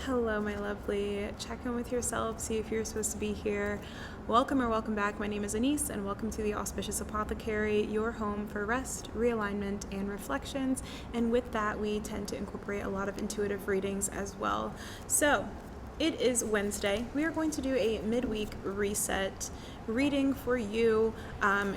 Hello, my lovely. Check in with yourself, see if you're supposed to be here. Welcome or welcome back. My name is Anise, and welcome to the Auspicious Apothecary, your home for rest, realignment, and reflections. And with that, we tend to incorporate a lot of intuitive readings as well. So, it is Wednesday. We are going to do a midweek reset reading for you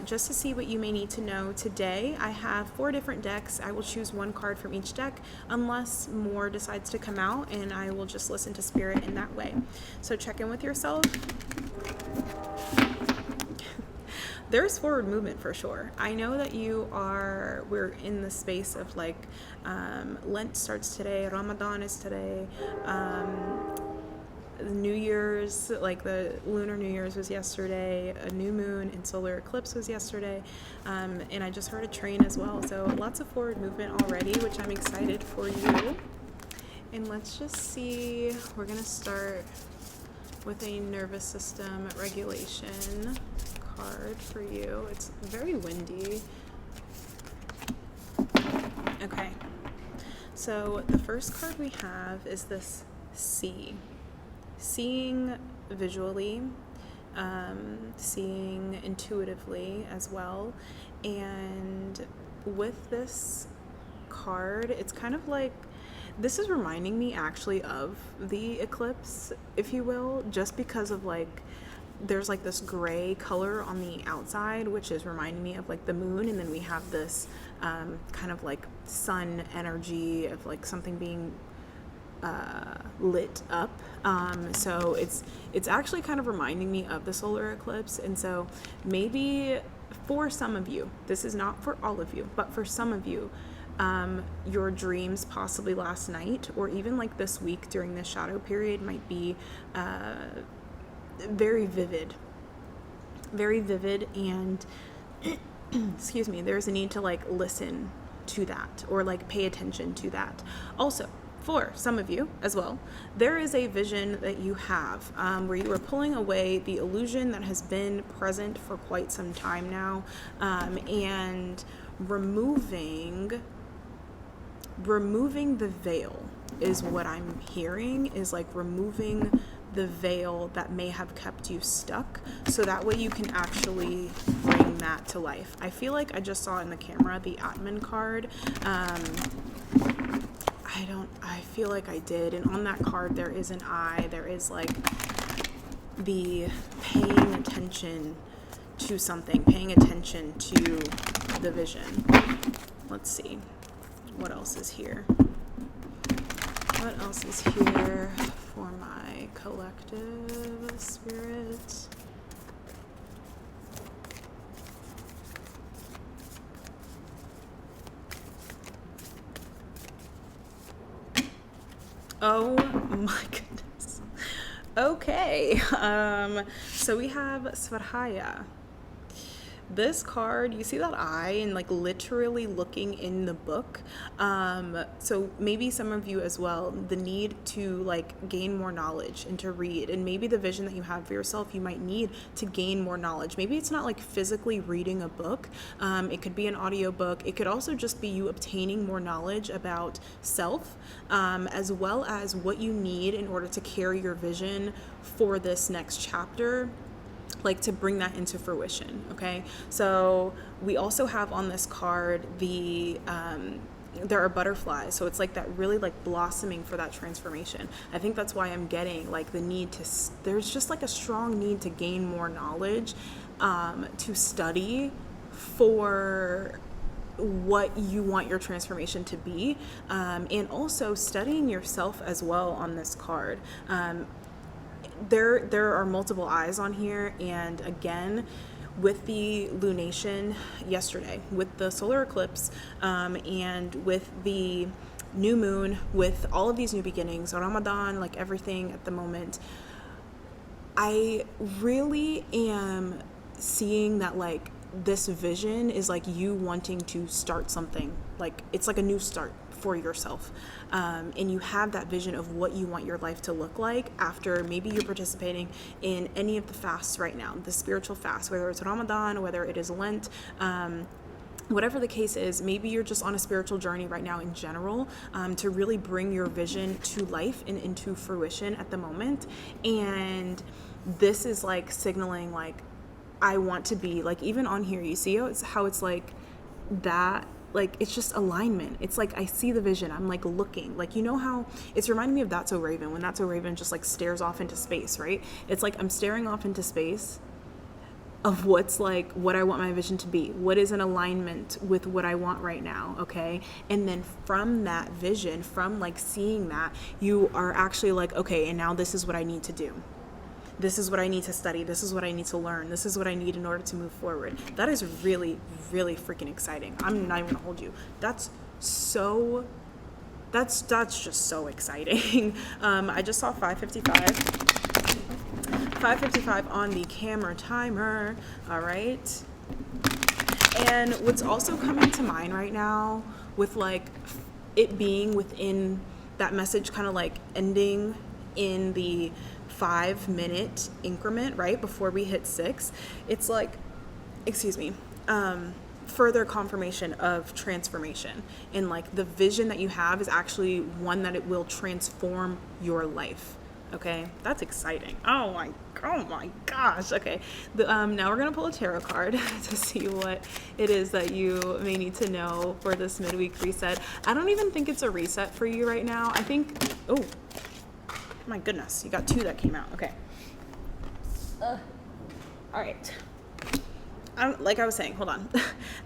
just to see what you may need to know today. I have 4 different decks. I will choose one card from each deck unless more decides to come out, and I will just listen to spirit in that way. So check in with yourself. There's forward movement for sure. I know that we're in the space of Lent starts today, Ramadan is today, New Year's, like the Lunar New Year's was yesterday, a new moon and solar eclipse was yesterday, and I just heard a train as well, so lots of forward movement already, which I'm excited for you. And let's just see, we're going to start with a nervous system regulation card for you. It's very windy. Okay, so the first card we have is this C. Seeing visually, seeing intuitively as well. And with this card, it's kind of like, this is reminding me actually of the eclipse, if you will, just because of there's this gray color on the outside, which is reminding me of the moon, and then we have this kind of sun energy of something being lit up. So it's actually kind of reminding me of the solar eclipse. And so maybe for some of you, this is not for all of you, but for some of you, your dreams possibly last night or even this week during this shadow period might be very vivid, and excuse me, there's a need to listen to that or pay attention to that. Also, for some of you as well, there is a vision that you have where you are pulling away the illusion that has been present for quite some time now, and removing the veil is what I'm hearing, is removing the veil that may have kept you stuck, so that way you can actually bring that to life. I feel like I just saw in the camera the Iman card. I feel like I did, and on that card there is an eye, there is the paying attention to something, paying attention to the vision. Let's see, what else is here? What else is here for my collective spirit? Oh my goodness. Okay, so we have Svarhaya. This card, you see that eye and literally looking in the book. So maybe some of you as well, the need to gain more knowledge and to read, and maybe the vision that you have for yourself, you might need to gain more knowledge. Maybe it's not physically reading a book. It could be an audiobook. It could also just be you obtaining more knowledge about self, as well as what you need in order to carry your vision for this next chapter, to bring that into fruition. Okay, so we also have on this card there are butterflies, so it's that really blossoming for that transformation. I think that's why I'm getting the need to, there's just a strong need to gain more knowledge, to study for what you want your transformation to be, and also studying yourself as well on this card. There are multiple eyes on here, and again, with the lunation yesterday, with the solar eclipse, and with the new moon, with all of these new beginnings, Ramadan, everything at the moment, I really am seeing that this vision is you wanting to start something, it's a new start for yourself, and you have that vision of what you want your life to look like after maybe you're participating in any of the fasts right now, the spiritual fast, whether it's Ramadan, whether it is Lent, whatever the case is, maybe you're just on a spiritual journey right now in general, to really bring your vision to life and into fruition at the moment. And this is like signaling, like, I want to be like, even on here, you see how it's like that, like, it's just alignment. It's like, I see the vision. I'm like looking, like, you know how it's reminding me of That's So Raven, when That's So Raven just like stares off into space, right? It's like, I'm staring off into space of what's like what I want my vision to be, what is in alignment with what I want right now, okay? And then from that vision, from like seeing that, you are actually like, okay, and now this is what I need to do. This is what I need to study. This is what I need to learn. This is what I need in order to move forward. That is really, really freaking exciting. I'm not even gonna hold you. That's just so exciting. I just saw 5:55 on the camera timer. All right. And what's also coming to mind right now with like it being within that message, kind of like ending in the 5-minute increment, right before we hit 6, it's like, further confirmation of transformation, and like the vision that you have is actually one that it will transform your life. Okay, that's exciting. Oh my gosh. Okay, now we're gonna pull a tarot card to see what it is that you may need to know for this midweek reset. I don't even think it's a reset for you right now. I think, oh my goodness, you got 2 that came out. Okay. All right. Like I was saying, hold on.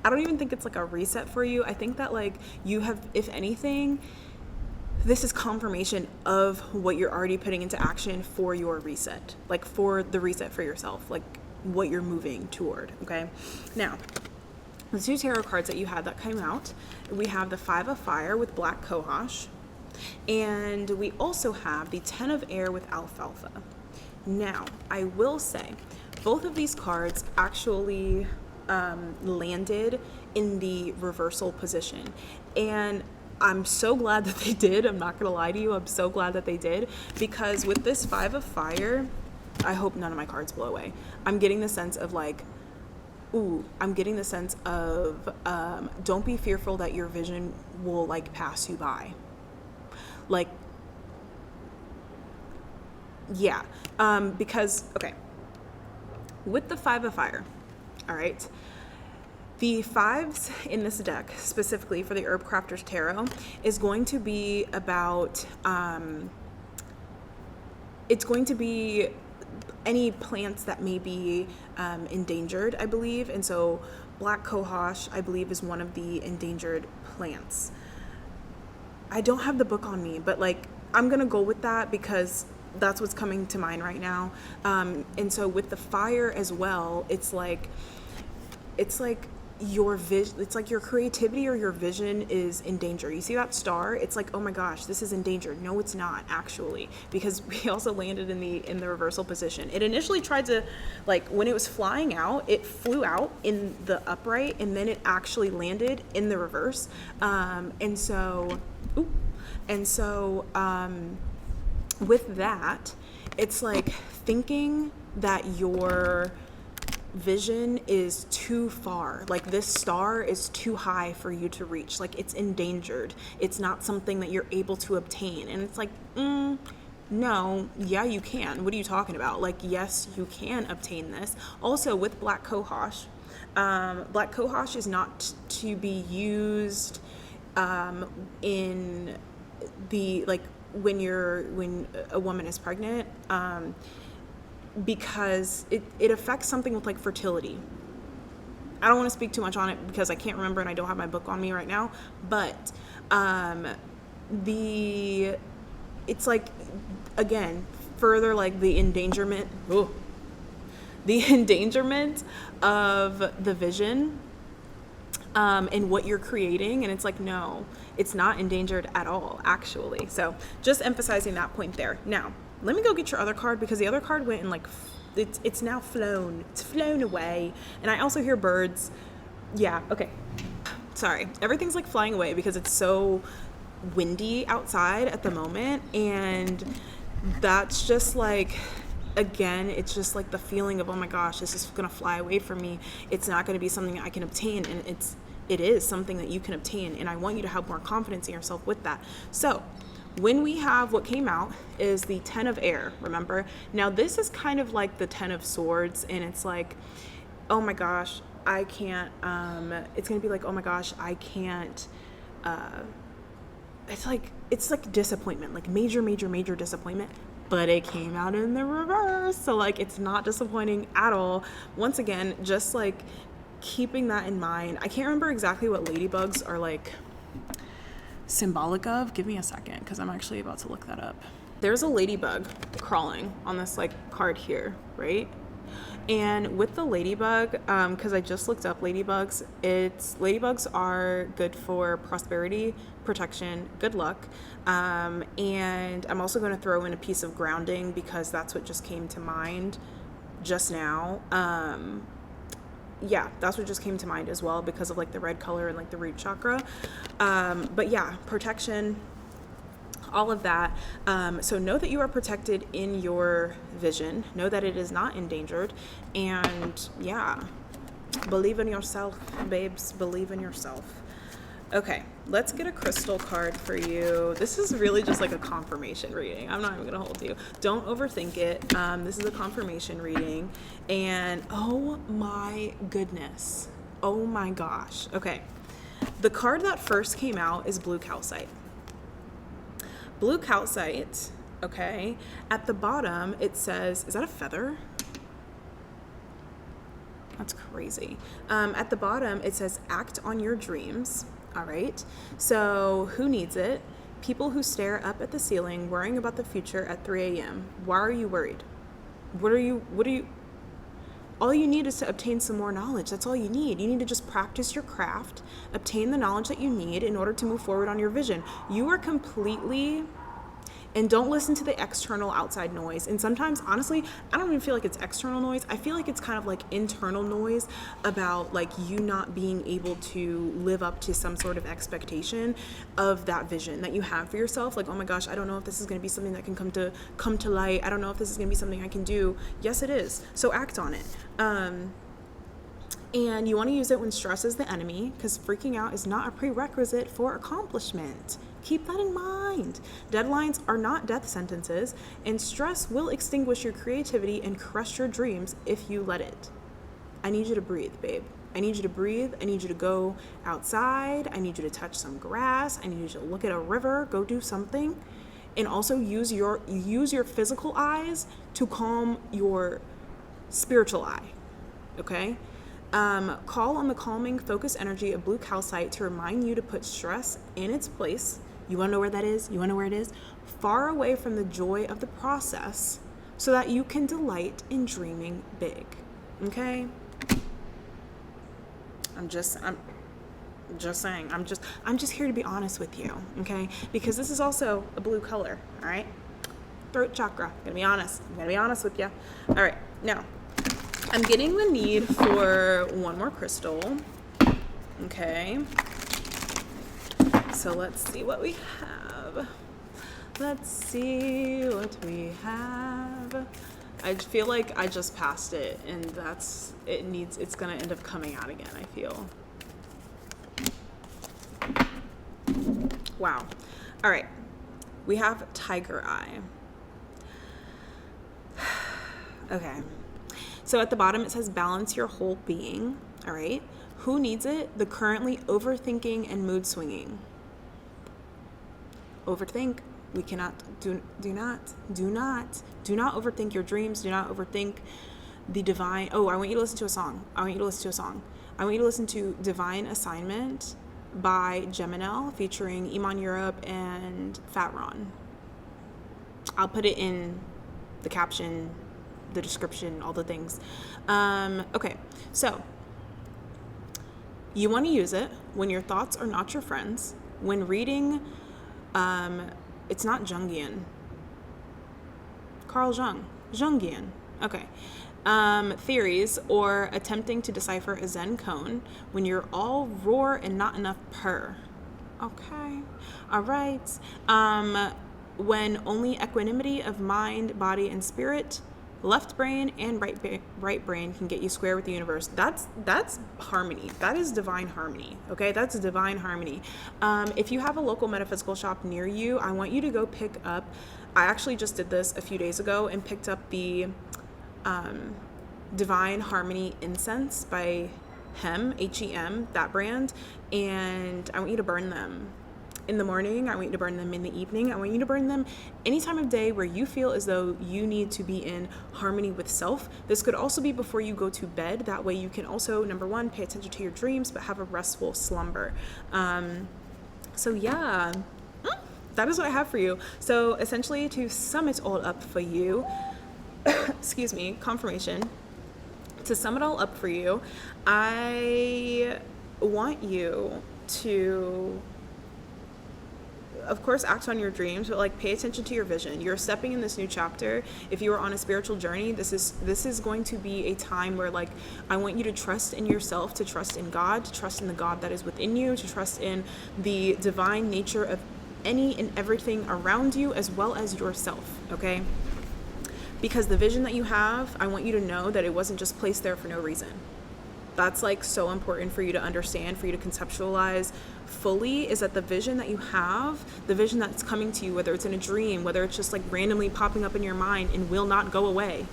I don't even think it's like a reset for you. I think that like you have, if anything, this is confirmation of what you're already putting into action for your reset, like for the reset for yourself, like what you're moving toward. Okay. Now, the 2 tarot cards that you had that came out, we have the 5 of Fire with Black Cohosh, and we also have the 10 of Air with Alfalfa. Now, I will say, both of these cards actually landed in the reversal position, and I'm so glad that they did. I'm not gonna lie to you, I'm so glad that they did, because with this 5 of Fire, I hope none of my cards blow away. I'm getting the sense of like, I'm getting the sense of don't be fearful that your vision will like pass you by. Like, yeah, because, okay, with the 5 of Fire, all right, the 5s in this deck, specifically for the Herbcrafter's Tarot, is going to be about, it's going to be any plants that may be endangered, I believe, and so Black Cohosh, I believe, is one of the endangered plants. I don't have the book on me, but like, I'm gonna go with that because that's what's coming to mind right now. And so with the fire as well, it's like your vision, it's like your creativity or your vision is in danger. You see that star? It's like, oh my gosh, this is endangered. No, it's not actually, because we also landed in the reversal position. It initially tried to, like, when it was flying out, it flew out in the upright, and then it actually landed in the reverse. And so with that, it's like thinking that your vision is too far, like this star is too high for you to reach, like it's endangered, it's not something that you're able to obtain. And it's like, no, yeah, you can. What are you talking about? Like, yes, you can obtain this. Also with Black Cohosh, Black Cohosh is not to be used in the, like, when a woman is pregnant, because it affects something with like fertility. I don't want to speak too much on it because I can't remember and I don't have my book on me right now, but it's like, again, further like the endangerment of the vision and what you're creating. And it's like, no, it's not endangered at all, actually. So just emphasizing that point there. Now, let me go get your other card, because the other card went and like, it's now flown. It's flown away. And I also hear birds. Yeah, okay. Sorry. Everything's like flying away because it's so windy outside at the moment. And that's just like, again, it's just like the feeling of, oh my gosh, this is going to fly away from me. It's not going to be something I can obtain. And it is something that you can obtain, and I want you to have more confidence in yourself with that. So when we have, what came out is the 10 of air, remember? Now this is kind of like the 10 of swords, and it's like, oh my gosh, I can't, it's gonna be like, oh my gosh, I can't, it's like disappointment, like major disappointment, but it came out in the reverse. So like, it's not disappointing at all. Once again, just like keeping that in mind. I can't remember exactly what ladybugs are like symbolic of. Give me a second, because I'm actually about to look that up. There's a ladybug crawling on this like card here, right? And with the ladybug, because I just looked up ladybugs, ladybugs are good for prosperity, protection, good luck. And I'm also going to throw in a piece of grounding, because that's what just came to mind just now. Yeah, that's what just came to mind as well, because of like the red color and like the root chakra. But yeah, protection, all of that. So know that you are protected in your vision. Know that it is not endangered. And yeah, believe in yourself, babes. Believe in yourself. Okay, let's get a crystal card for you. This is really just like a confirmation reading. I'm not even gonna hold you. Don't overthink it. This is a confirmation reading. And oh my goodness. Oh my gosh. Okay, the card that first came out is blue calcite. Blue calcite, okay, at the bottom it says, is that a feather? That's crazy. At the bottom it says, act on your dreams. All right, so who needs it? People who stare up at the ceiling worrying about the future at 3 a.m. Why are you worried? What are you, all you need is to obtain some more knowledge. That's all you need. You need to just practice your craft, obtain the knowledge that you need in order to move forward on your vision. You are completely, and don't listen to the external outside noise. And sometimes, honestly, I don't even feel like it's external noise. I feel like it's kind of like internal noise about like you not being able to live up to some sort of expectation of that vision that you have for yourself. Like, oh my gosh, I don't know if this is going to be something that can come to light. I don't know if this is going to be something I can do. Yes, it is. So act on it. And you want to use it when stress is the enemy, because freaking out is not a prerequisite for accomplishment. Keep that in mind. Deadlines are not death sentences, and stress will extinguish your creativity and crush your dreams if you let it. I need you to breathe, babe. I need you to breathe. I need you to go outside. I need you to touch some grass. I need you to look at a river, go do something. And also use your physical eyes to calm your spiritual eye, okay? Call on the calming, focused energy of blue calcite to remind you to put stress in its place. You want to know where that is? You want to know where it is? Far away from the joy of the process, so that you can delight in dreaming big. Okay? I'm just saying. I'm just here to be honest with you. Okay? Because this is also a blue color. All right? Throat chakra. I'm gonna be honest. I'm gonna be honest with you. All right. Now, I'm getting the need for one more crystal. Okay. So let's see what we have. Let's see what we have. I feel like I just passed it, and it's gonna end up coming out again, I feel. Wow. All right. We have tiger eye. Okay. So at the bottom it says balance your whole being. All right. Who needs it? The currently overthinking and mood swinging. Overthink. We cannot do not overthink your dreams. Do not overthink the divine. Oh, I want you to listen to a song. I want you to listen to Divine Assignment by Geminelle featuring Iman Europe and Fat Ron. I'll put it in the caption, the description, all the things. Okay, so you want to use it when your thoughts are not your friends, when reading, it's not Jungian. Carl Jung. Jungian. Okay. Theories, or attempting to decipher a Zen koan when you're all roar and not enough purr. Okay. All right. When only equanimity of mind, body, and spirit left brain and right brain can get you square with the universe. That's harmony. That is divine harmony. Okay, that's divine harmony. If you have a local metaphysical shop near you, I want you to go pick up. I actually just did this a few days ago and picked up the Divine Harmony incense by Hem, that brand, and I want you to burn them in the morning. I want you to burn them in the evening. I want you to burn them any time of day where you feel as though you need to be in harmony with self. This could also be before you go to bed. That way you can also, number one, pay attention to your dreams, but have a restful slumber. So yeah, that is what I have for you. So essentially, to sum it all up for you, excuse me, confirmation. To sum it all up for you, I want you to, of course, act on your dreams, but like pay attention to your vision. You're stepping in this new chapter. If you are on a spiritual journey, this is going to be a time where like I want you to trust in yourself, to trust in God, to trust in the God that is within you, to trust in the divine nature of any and everything around you as well as yourself, okay? Because the vision that you have, I want you to know that it wasn't just placed there for no reason. That's like so important for you to understand, for you to conceptualize fully, is that the vision that you have, the vision that's coming to you, whether it's in a dream, whether it's just like randomly popping up in your mind and will not go away.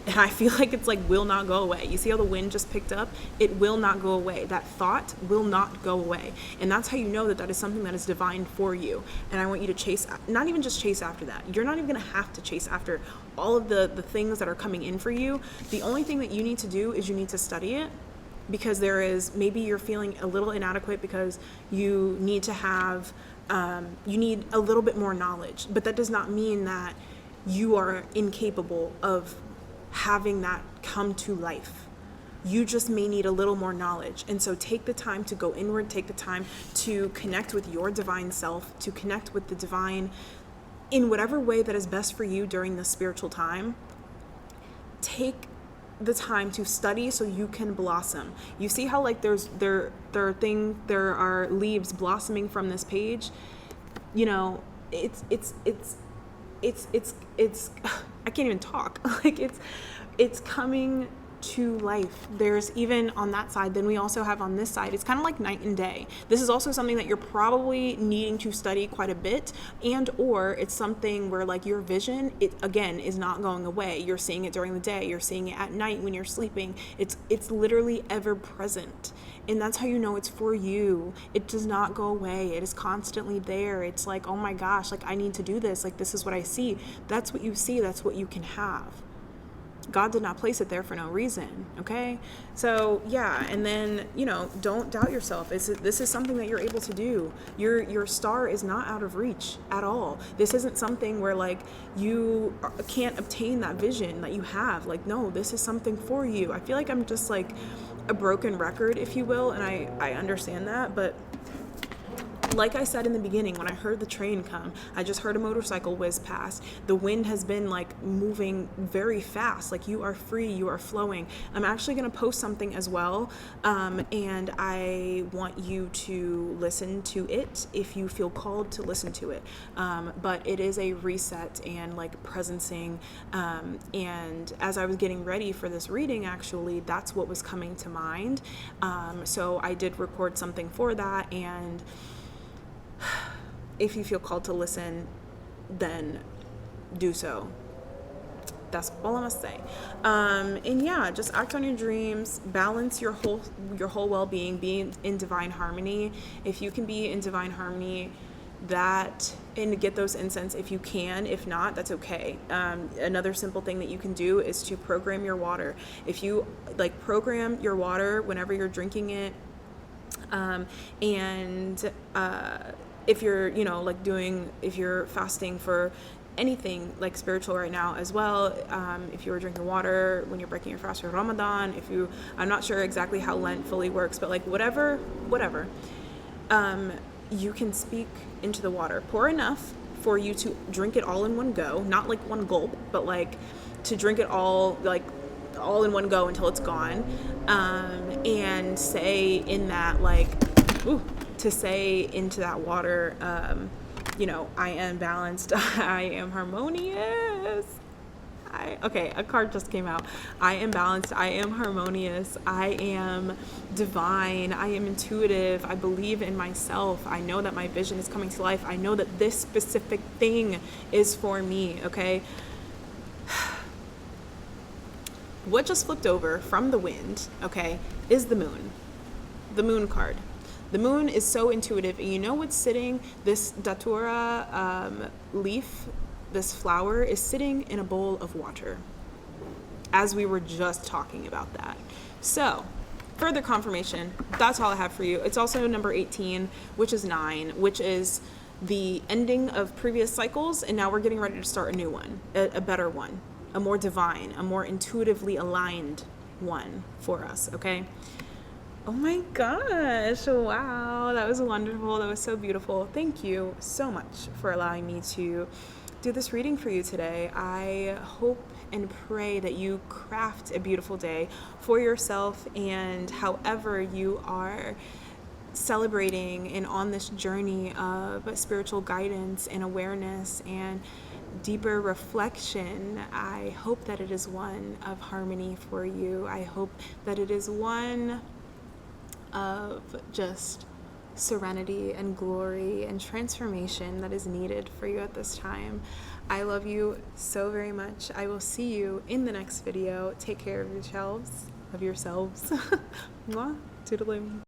And I feel like it's like will not go away. You see how the wind just picked up? It will not go away. That thought will not go away. And that's how you know that that is something that is divine for you. And I want you to chase, not even just chase after that. You're not even going to have to chase after all of the things that are coming in for you. The only thing that you need to do is you need to study it, because there is, maybe you're feeling a little inadequate because you need to have, you need a little bit more knowledge. But that does not mean that you are incapable of having that come to life. You just may need a little more knowledge. And so take the time to go inward, take the time to connect with your divine self, to connect with the divine in whatever way that is best for you during this spiritual time. Take the time to study so you can blossom. You see how like there are leaves blossoming from this page? You know, it's I can't even talk. Like it's coming to life. There's even on that side, then we also have on this side, it's kind of like night and day. This is also something that you're probably needing to study quite a bit, and or it's something where like your vision, it again is not going away. You're seeing it during the day, you're seeing it at night when you're sleeping. It's literally ever present. And that's how you know it's for you. It does not go away. It is constantly there. It's like, oh my gosh, like I need to do this. Like this is what I see. That's what you see. That's what you can have. God did not place it there for no reason, okay? So yeah, and then, you know, don't doubt yourself. This is something that you're able to do. Your star is not out of reach at all. This isn't something where like you can't obtain that vision that you have. Like, no, this is something for you. I feel like I'm just like a broken record, if you will, and I understand that, but like I said in the beginning, when I heard the train come, I just heard a motorcycle whiz past. The wind has been like moving very fast. Like you are free, you are flowing. I'm actually going to post something as well. And I want you to listen to it if you feel called to listen to it. But it is a reset and like presencing. And as I was getting ready for this reading, actually, that's what was coming to mind. So I did record something for that, and if you feel called to listen, then do so. That's all I must say. And yeah, just act on your dreams, balance your whole well-being, be in divine harmony. If you can be in divine harmony, that, and get those incense if you can. If not, that's okay. Another simple thing that you can do is to program your water. If you like program your water whenever you're drinking it, if you're, you know, like if you're fasting for anything like spiritual right now as well, if you were drinking water when you're breaking your fast for Ramadan, I'm not sure exactly how Lent fully works, but like whatever, you can speak into the water. Pour enough for you to drink it all in one go, not like one gulp, but like to drink it all, like all in one go until it's gone, and say in that like, to say into that water, you know, I am balanced, I am harmonious, Okay, a card just came out. I am balanced. I am harmonious. I am divine. I am intuitive. I believe in myself. I know that my vision is coming to life. I know that this specific thing is for me, okay? What just flipped over from the wind, okay, is the moon. The moon card. The moon is so intuitive, and you know what's sitting? This datura leaf, this flower, is sitting in a bowl of water, as we were just talking about that. So, further confirmation, that's all I have for you. It's also number 18, which is 9, which is the ending of previous cycles, and now we're getting ready to start a new one, a better one, a more divine, a more intuitively aligned one for us, okay? Oh my gosh, wow, that was wonderful. That was so beautiful. Thank you so much for allowing me to do this reading for you today. I hope and pray that you craft a beautiful day for yourself, and however you are celebrating and on this journey of spiritual guidance and awareness and deeper reflection, I hope that it is one of harmony for you. I hope that it is one of just serenity and glory and transformation that is needed for you at this time. I love you so very much. I will see you in the next video. Take care of yourselves. Mwah. Toodaloo.